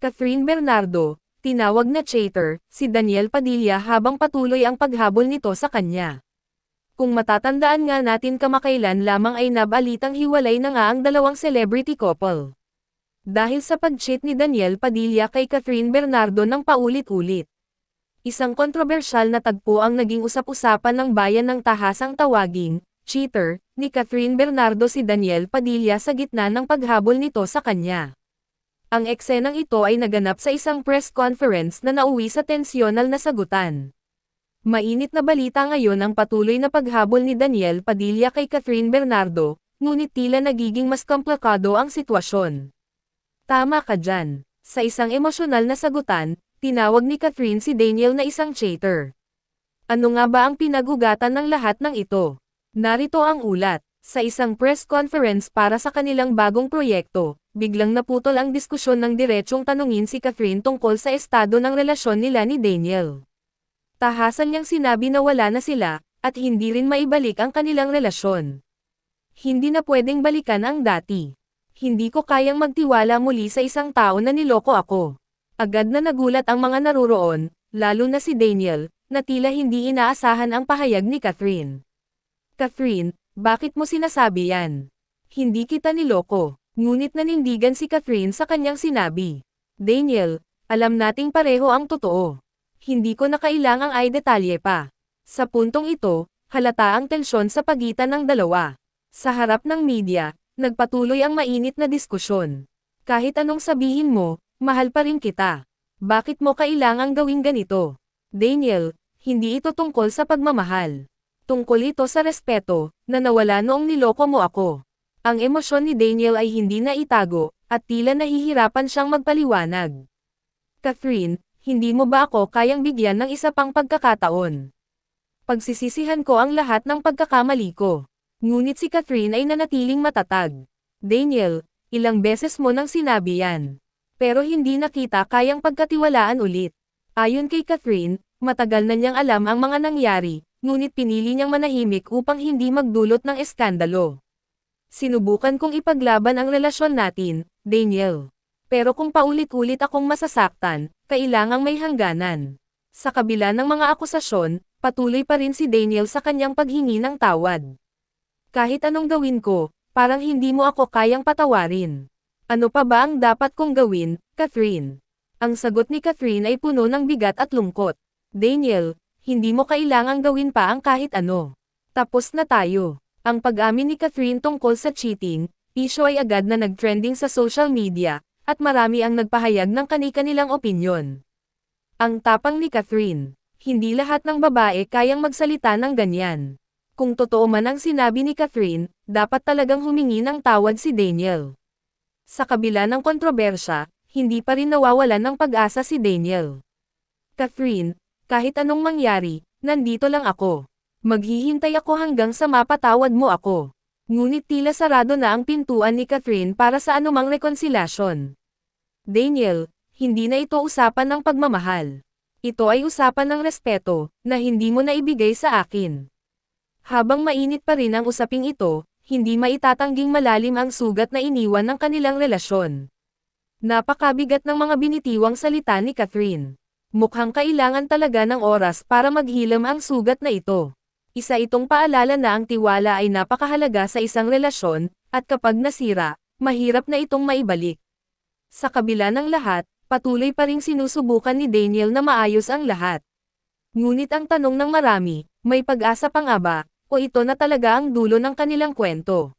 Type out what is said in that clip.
Catherine Bernardo, tinawag na traitor, si Daniel Padilla habang patuloy ang paghabol nito sa kanya. Kung matatandaan nga natin kamakailan lamang ay nabalitang hiwalay na nga ang dalawang celebrity couple. Dahil sa pag-cheat ni Daniel Padilla kay Catherine Bernardo ng paulit-ulit. Isang kontrobersyal na tagpo ang naging usap-usapan ng bayan ng tahasang tawaging, cheater, ni Catherine Bernardo si Daniel Padilla sa gitna ng paghabol nito sa kanya. Ang eksenang ito ay naganap sa isang press conference na nauwi sa tensyonal na sagutan. Mainit na balita ngayon ang patuloy na paghabol ni Daniel Padilla kay Catherine Bernardo, ngunit tila nagiging mas komplikado ang sitwasyon. Tama ka dyan. Sa isang emosyonal na sagutan, tinawag ni Catherine si Daniel na isang traitor. Ano nga ba ang pinag-ugatan ng lahat ng ito? Narito ang ulat. Sa isang press conference para sa kanilang bagong proyekto, biglang naputol ang diskusyon ng diretsong tanungin si Catherine tungkol sa estado ng relasyon nila ni Daniel. Tahasan niyang sinabi na wala na sila, at hindi rin maibalik ang kanilang relasyon. Hindi na pwedeng balikan ang dati. Hindi ko kayang magtiwala muli sa isang tao na niloko ako. Agad na nagulat ang mga naruroon, lalo na si Daniel, na tila hindi inaasahan ang pahayag ni Catherine. Catherine, bakit mo sinasabi yan? Hindi kita niloko. Ngunit nanindigan si Catherine sa kanyang sinabi. Daniel, alam nating pareho ang totoo. Hindi ko na kailangang ay detalye pa. Sa puntong ito, halata ang tensyon sa pagitan ng dalawa. Sa harap ng media, nagpatuloy ang mainit na diskusyon. Kahit anong sabihin mo, mahal pa rin kita. Bakit mo kailangang gawing ganito? Daniel, hindi ito tungkol sa pagmamahal. Tungkol ito sa respeto, na nawala noong niloko mo ako. Ang emosyon ni Daniel ay hindi na itago, at tila nahihirapan siyang magpaliwanag. Catherine, hindi mo ba ako kayang bigyan ng isa pang pagkakataon? Pagsisisihan ko ang lahat ng pagkakamali ko. Ngunit si Catherine ay nanatiling matatag. Daniel, ilang beses mo nang sinabi yan. Pero hindi na kita kayang pagkatiwalaan ulit. Ayon kay Catherine, matagal na niyang alam ang mga nangyari, ngunit pinili niyang manahimik upang hindi magdulot ng eskandalo. Sinubukan kong ipaglaban ang relasyon natin, Daniel. Pero kung paulit-ulit akong masasaktan, kailangang may hangganan. Sa kabila ng mga akusasyon, patuloy pa rin si Daniel sa kanyang paghingi ng tawad. Kahit anong gawin ko, parang hindi mo ako kayang patawarin. Ano pa ba ang dapat kong gawin, Catherine? Ang sagot ni Catherine ay puno ng bigat at lungkot. Daniel, hindi mo kailangang gawin pa ang kahit ano. Tapos na tayo. Ang pag-amin ni Catherine tungkol sa cheating, isyo ay agad na nag-trending sa social media, at marami ang nagpahayag ng kani-kanilang opinyon. Ang tapang ni Catherine. Hindi lahat ng babae kayang magsalita ng ganyan. Kung totoo man ang sinabi ni Catherine, dapat talagang humingi ng tawad si Daniel. Sa kabila ng kontrobersya, hindi pa rin nawawalan ng pag-asa si Daniel. Catherine, kahit anong mangyari, nandito lang ako. Maghihintay ako hanggang sa mapatawad mo ako. Ngunit tila sarado na ang pintuan ni Catherine para sa anumang rekonsilasyon. Daniel, hindi na ito usapan ng pagmamahal. Ito ay usapan ng respeto, na hindi mo naibigay sa akin. Habang mainit pa rin ang usaping ito, hindi maitatangging malalim ang sugat na iniwan ng kanilang relasyon. Napakabigat ng mga binitiwang salita ni Catherine. Mukhang kailangan talaga ng oras para maghilam ang sugat na ito. Isa itong paalala na ang tiwala ay napakahalaga sa isang relasyon, at kapag nasira, mahirap na itong maibalik. Sa kabila ng lahat, patuloy pa ring sinusubukan ni Daniel na maayos ang lahat. Ngunit ang tanong ng marami, may pag-asa pa nga ba, o ito na talaga ang dulo ng kanilang kwento?